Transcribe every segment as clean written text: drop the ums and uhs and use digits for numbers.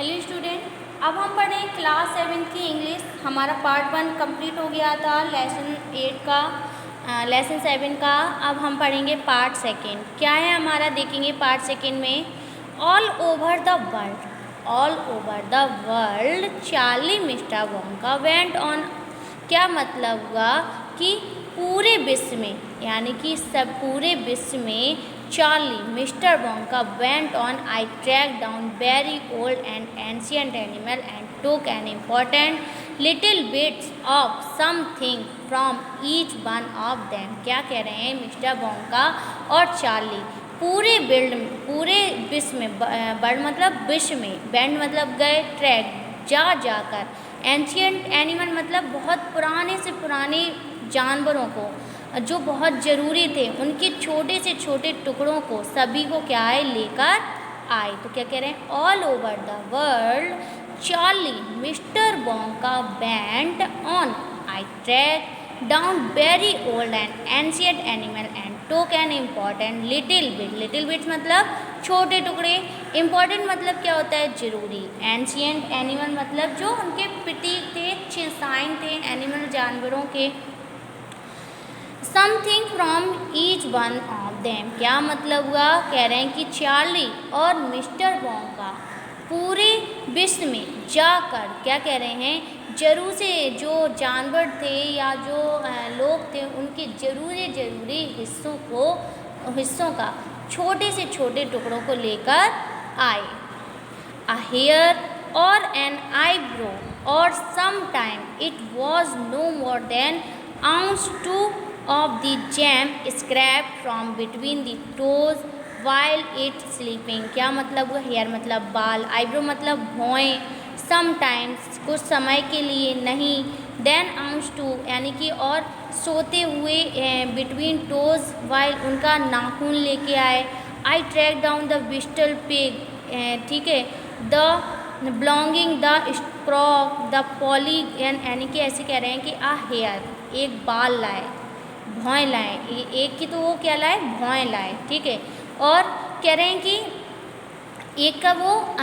Hello student, अब हम पढ़ें क्लास 7 की इंग्लिश। हमारा पार्ट 1 कंप्लीट हो गया था लेसन 7 का। अब हम पढ़ेंगे पार्ट 2। क्या है हमारा, देखेंगे पार्ट 2 में। All over the world Charlie mister Wonka went on. क्या मतलब हुआ कि पूरे विश्व में, यानी कि सब पूरे विश्व में Charlie mister Wonka went on. I track down very old and ancient animal and took an important little bits of something from each one of them. क्या कह रहे हैं, मिस्टर वोंका और चार्ली पूरे विश्व में, बर्ड मतलब विश्व में, बैंड मतलब गए, ट्रैक जाकर, एंशियंट एनिमल मतलब बहुत पुराने से पुराने जानवरों को जो बहुत ज़रूरी थे, उनके छोटे से छोटे टुकड़ों को सभी को क्या है, लेकर आए। तो क्या कह रहे हैं, all over the world Charlie mister Wonka went on. I track down very old and ancient animal and took an important little bits मतलब छोटे टुकड़े, इम्पॉर्टेंट मतलब क्या होता है, जरूरी, एंशियंट एनिमल मतलब जो उनके प्रतीक थे, साइन थे एनिमल जानवरों के, something from each one of them. क्या मतलब हुआ, कह रहे हैं कि चार्ली और मिस्टर वोंका पूरे विश्व में जाकर, क्या कह रहे हैं, जरूर से जो जानवर थे या जो लोग थे, उनके जरूरी हिस्सों का छोटे से छोटे टुकड़ों को लेकर आए। A hair or an eyebrow or sometime it was no more than ounce two of the jam scraped from between the toes while it sleeping। क्या मतलब हुआ, हेयर मतलब बाल, आईब्रो मतलब भौएं, समटाइम्स कुछ समय के लिए, नहीं, देन आउंस टू यानी कि और सोते हुए, बिटवीन टोज वाइल उनका नाखून लेके आए। I track down the whistle pig, ठीक है, the belonging the scrock the poly, यानी कि ऐसे कह रहे हैं कि आ हेयर एक बाल लाए, भौएं लाए, एक की तो वो क्या लाए, भौएं लाए, ठीक है। और कह रहे हैं कि एक का वो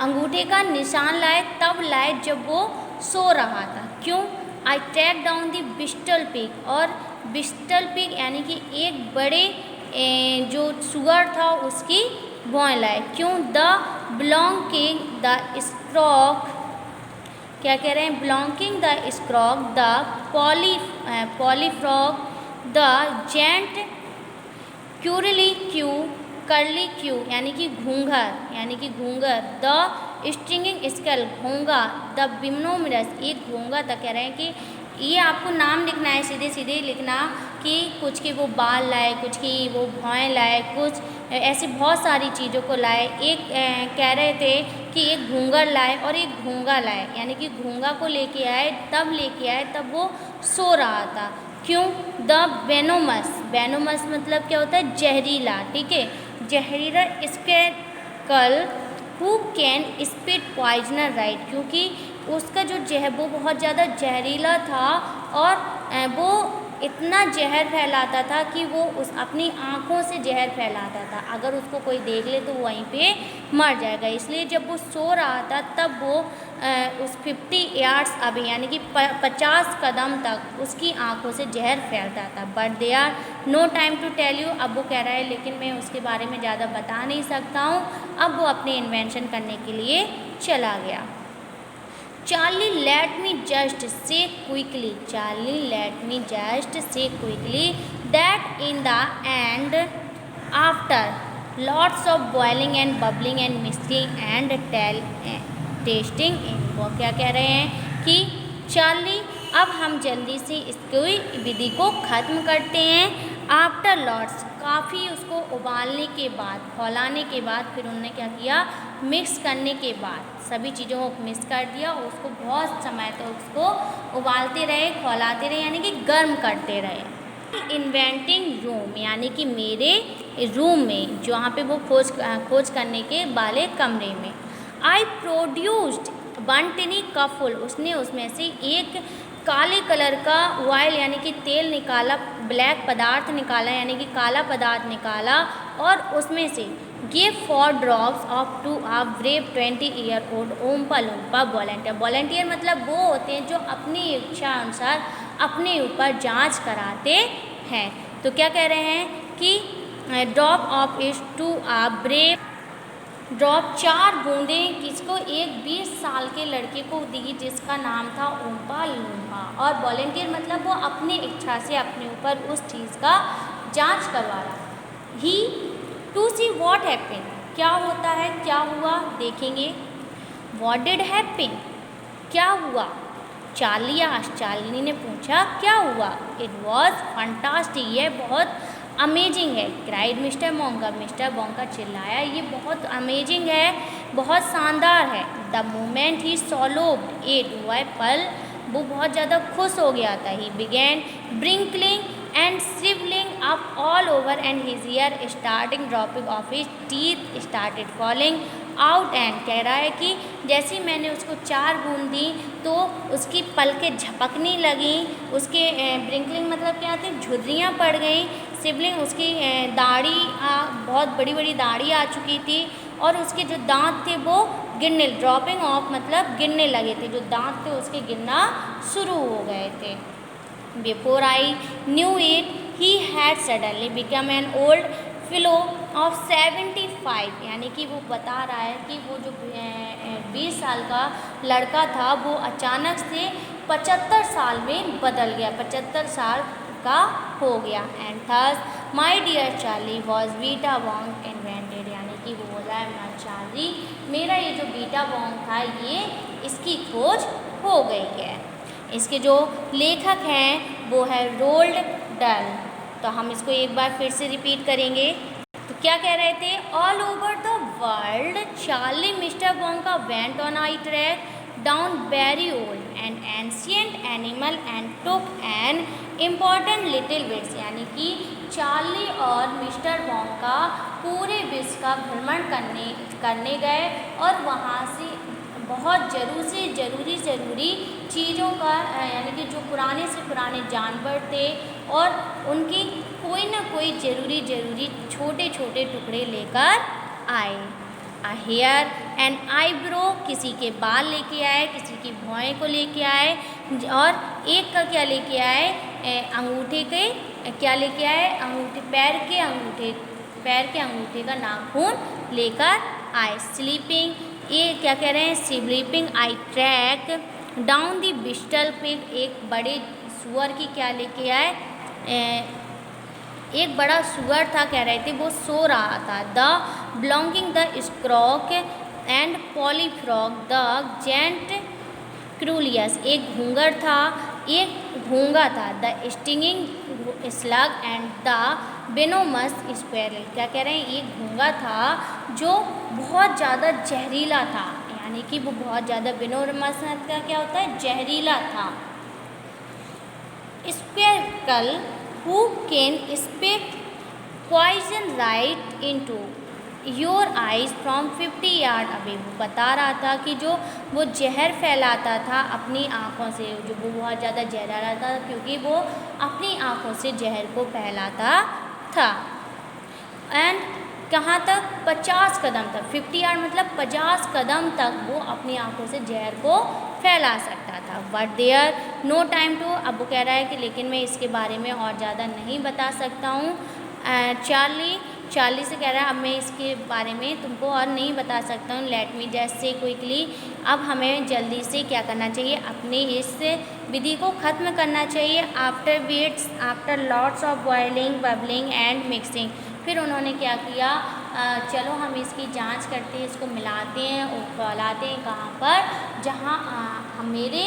अंगूठे का निशान लाए, तब लाए जब वो सो रहा था। क्यों, I track down the whistle pig, और बिस्टल पिग यानी कि एक बड़े जो सुअर था उसकी भौएं लाए। क्यों, द बिलोंगिंग द स्क्रॉक, क्या कह रहे हैं, belonging the scrock the polyfrog the giant curly cue यानी कि घूंघर, द स्ट्रिंगिंग स्केल घोंगा, द बिम्नोमिरस एक घोंगा था। कह रहे हैं कि ये आपको नाम लिखना है, सीधे सीधे लिखना कि कुछ की वो बाल लाए, कुछ की वो भौएं लाए, कुछ ऐसी बहुत सारी चीज़ों को लाए। एक कह रहे थे कि एक घूंघर लाए और एक घोंगा लाए, यानी कि घोंगा को लेके आए तब वो सो रहा था। क्यों, द वेनोमस मतलब क्या होता है, जहरीला, ठीक है, जहरीला scale who can spit poisoner right, क्योंकि उसका जो वो बहुत ज़्यादा जहरीला था और वो इतना जहर फैलाता था कि वो अपनी आँखों से जहर फैलाता था, अगर उसको कोई देख ले तो वहीं पे मर जाएगा। इसलिए जब वो सो रहा था तब वो उस 50 यार्ड्स अभी यानी कि 50 कदम तक उसकी आँखों से जहर फैलता था। But they are no time to tell you, अब वो कह रहा है लेकिन मैं उसके बारे में ज़्यादा बता नहीं सकता हूँ। अब वो अपने इन्वेंशन करने के लिए चला गया। Charlie, let me just say quickly that in the end, after lots of boiling and bubbling and mixing and tasting, वो क्या कह रहे हैं कि चार्ली, अब हम जल्दी से इसकी विधि को ख़त्म करते हैं। आफ्टर लॉट्स काफ़ी उसको उबालने के बाद, खौलाने के बाद, फिर उन्होंने क्या किया, मिक्स करने के बाद सभी चीज़ों को मिक्स कर दिया, उसको बहुत समय तक उसको उबालते रहे, खौलाते रहे, यानी कि गर्म करते रहे। इन्वेंटिंग रूम यानी कि मेरे रूम में, जहाँ पे वो खोज करने के वाले कमरे में। आई प्रोड्यूस्ड 1 टिनी कपफुल, उसने उसमें से एक काले कलर का ऑयल यानी कि तेल निकाला, ब्लैक पदार्थ निकाला यानी कि काला पदार्थ निकाला, और उसमें से give 4 drops of to a brave 20-year-old Oompa Loompa volunteer. Volunteer मतलब वो होते हैं जो अपनी इच्छा अनुसार अपने ऊपर जांच कराते हैं। तो क्या कह रहे हैं कि drop off is to a brave, drop 4 बूंदें किसको, एक 20 साल के लड़के को दी जिसका नाम था ओम्पा लूम्पा। और वॉलंटियर मतलब वो अपनी इच्छा से अपने ऊपर उस चीज़ का जांच करवा रहा। ही टू सी वॉट हैपन, क्या होता है, क्या हुआ देखेंगे। वॉट डिड हैपन, क्या हुआ। चार्ली आस्क्ड, चार्ली ने पूछा क्या हुआ। इट वॉज फंटास्टिक, यह बहुत अमेजिंग है। Cried mister Monga, mister Monga चिल्लाया, ये बहुत अमेजिंग है, बहुत शानदार है। The moment he solved it, वह पल वो बहुत ज़्यादा खुश हो गया था। He began wrinkling and shriveling up all over and his ear starting dropping off his teeth started falling out and कह रहा है कि जैसे मैंने उसको 4 बूंद दी तो उसकी पलकें झपकने लगी, उसके ब्रिंकलिंग मतलब क्या आती, झुर्रियाँ पड़ गई, सिबलिंग उसकी दाढ़ी बहुत बड़ी बड़ी दाढ़ी आ चुकी थी और उसके जो दांत थे वो गिरने, ड्रॉपिंग ऑफ मतलब गिरने लगे थे, जो दांत थे उसके गिरना शुरू हो गए थे। Before I knew it, he had suddenly become an old fellow of 75, यानी कि वो बता रहा है कि वो जो 20 साल का लड़का था वो अचानक से 75 साल में बदल गया, 75 साल का हो गया। And thus my dear Charlie was बीटा वॉन्ग इन्वेंटेड, यानी कि वो बोला है मेरा चार्ली, मेरा ये जो बीटा वॉन्ग था ये इसकी खोज हो गई है। इसके जो लेखक हैं वो है रोल्ड डल। तो हम इसको एक बार फिर से रिपीट करेंगे। तो क्या कह रहे थे, all over the world Charlie mister Wonka went on I track down very old and ancient animal and took an important little bits, यानी कि चार्ली और मिस्टर वोंका पूरे विश्व का भ्रमण करने गए और वहाँ से बहुत ज़रूरी चीज़ों का यानी कि जो पुराने से पुराने जानवर थे और उनकी कोई ना कोई ज़रूरी छोटे छोटे टुकड़े लेकर आए। आ हेयर एंड आईब्रो, किसी के बाल लेके आए, किसी की भौहें को लेके आए और एक का क्या लेके आए, अंगूठे के क्या लेके आए, अंगूठे पैर के अंगूठे का नाखून लेकर आए। स्लीपिंग, ये क्या कह रहे हैं, sleeping I track down the बिस्टल pig, एक बड़े सुअर की क्या लेके आए, एक बड़ा सुअर था कह रहे थे वो सो रहा था। The belonging the scrock and polyfrog the giant curlicues, एक घूंगर था, एक घोंगा था। The stinging slug and the venomous squirrel, क्या कह रहे हैं, एक घोंगा था जो बहुत ज़्यादा जहरीला था, यानी कि वो बहुत ज़्यादा, वेनोमस का क्या होता है, जहरीला था। Squirrel who can spit poison right into your eyes from 50 yards away, वो बता रहा था कि जो वो जहर फैलाता था अपनी आँखों से, जो वो बहुत ज़्यादा जहरीला था क्योंकि वो अपनी आँखों से जहर को फैलाता था। एंड कहाँ तक, 50 कदम तक, 50 यार्ड मतलब 50 कदम तक वो अपनी आँखों से जहर को फैला सकता था। But there no time to, अब वो कह रहा है कि लेकिन मैं इसके बारे में और ज़्यादा नहीं बता सकता हूँ। चार्ली से कह रहा है अब मैं इसके बारे में तुमको और नहीं बता सकता हूँ, let me just say quickly, अब हमें जल्दी से क्या करना चाहिए, अपनी इस विधि को ख़त्म करना चाहिए। After waits after lots of boiling bubbling and mixing, फिर उन्होंने क्या किया, चलो हम इसकी जांच करते हैं, इसको मिलाते हैं और फैलाते हैं कहाँ पर, जहाँ हम मेरे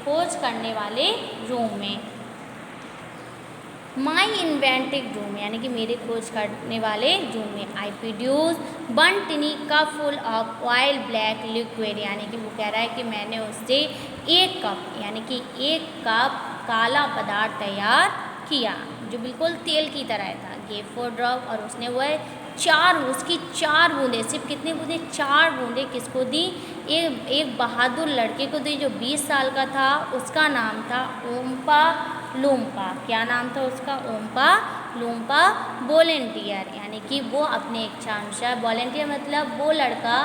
खोज करने वाले रूम में, माई इन्वेंटिव रूम, यानी कि मेरे खोज करने वाले रूम में। I produce 1 टिनी cup full of oil black liquid, यानी कि वो कह रहा है कि मैंने उससे 1 कप यानी कि 1 कप काला पदार्थ तैयार किया जो बिल्कुल तेल की तरह था। गेव 4 ड्रॉप, और उसने वह उसकी 4 बूंदें, सिर्फ कितनी बूंदें, 4 बूंदें किसको दी, एक बहादुर लड़के को दी जो 20 साल का था, उसका नाम था ओम्पा लूम्पा। क्या नाम था उसका, ओम्पा लूम्पा वॉलेंटियर, यानी कि वो अपने इच्छा अनुसार, वॉलेंटियर मतलब वो लड़का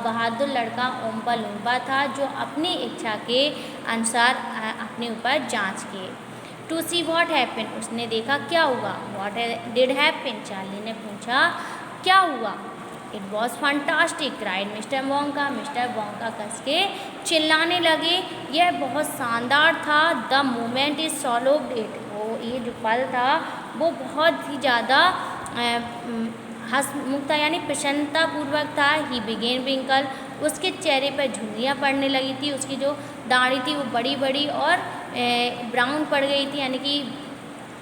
बहादुर लड़का ओम्पा लूम्पा था जो अपनी इच्छा के अनुसार अपने ऊपर जांच किए। टू सी वॉट हैपन, उसने देखा क्या हुआ। वॉट डिड हैपन, चार्ली ने पूछा क्या हुआ। It was fantastic cried mister Wonka, mister Wonka कस के चिल्लाने लगे, यह बहुत शानदार था। The moment is solved it, वो ये जो पल था वो बहुत ही ज़्यादा हंसमुख था, यानी प्रसन्नतापूर्वक था। ही बिगेन विंकल, उसके चेहरे पर झुर्रियाँ पड़ने लगी थी, उसकी जो दाढ़ी थी वो बड़ी बड़ी और ब्राउन पड़ गई थी, यानी कि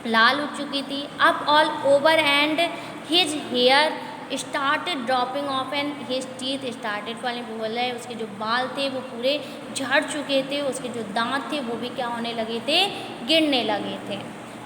लाल उठ चुकी थी। Up all over and his hair started dropping off and his teeth started falling, बोल रहे उसके जो बाल थे वो पूरे झड़ चुके थे, उसके जो दांत थे वो भी क्या होने लगे थे, गिरने लगे थे।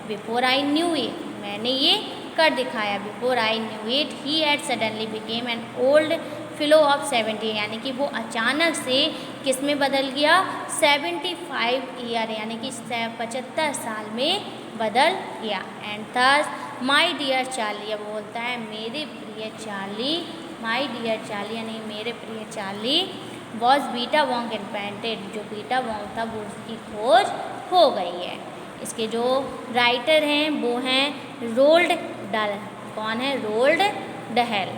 बिफोर आई न्यू इट, मैंने ये कर दिखाया। Before I knew it he had suddenly became an old fellow of 70, यानी कि वो अचानक से किस में बदल गया, 75 ईयर, यानी कि 75 साल में बदल गया। And thus my dear Charlie, अब बोलता है मेरे प्रिय चार्ली, माई डियर चार्ली यानी मेरे प्रिय Charlie, was beta Wong invented, जो बीटा वोंग था वो उसकी खोज हो गई है। इसके जो राइटर हैं वो हैं रोल्ड डल, कौन है, रोल्ड डहेल।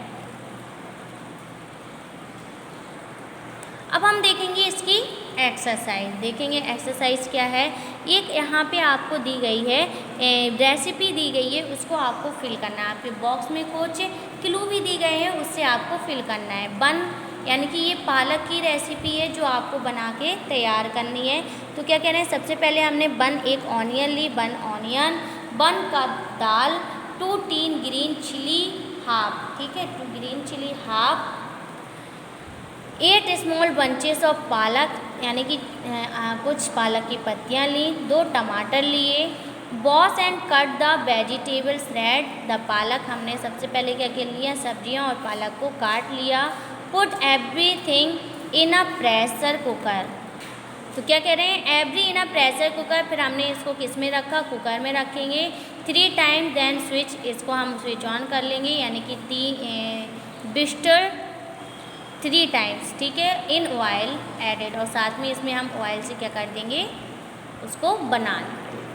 अब हम देखेंगे इसकी एक्सरसाइज, देखेंगे एक्सरसाइज क्या है। एक यहाँ पे आपको दी गई है रेसिपी दी गई है, उसको आपको फिल करना है। आपके बॉक्स में कुछ क्लू भी दी गए हैं, उससे आपको फिल करना है। बन, यानी कि ये पालक की रेसिपी है जो आपको बना के तैयार करनी है। तो क्या कह रहे हैं, सबसे पहले हमने बन एक ऑनियन ली, बन ऑनियन, बन का दाल, 2 टीन ग्रीन चिली हाफ, ठीक है, 2 green chili half, 8 small bunches of palak, यानी कि कुछ पालक की पत्तियाँ ली, 2 टमाटर लिए। Wash and cut the vegetables red, the पालक, हमने सबसे पहले क्या क्या लिया, सब्जियाँ और पालक को काट लिया। Put everything in a pressure cooker, तो क्या कह रहे हैं, every in a pressure cooker, फिर हमने इसको किस में रखा, कुकर में रखेंगे। 3 टाइम देन स्विच, इसको हम स्विच ऑन कर लेंगे, यानी कि 3 बिस्टर 3 टाइम्स, ठीक है। इन ऑयल एडेड, और साथ में इसमें हम ऑयल से क्या कर देंगे, उसको बना लेंगे।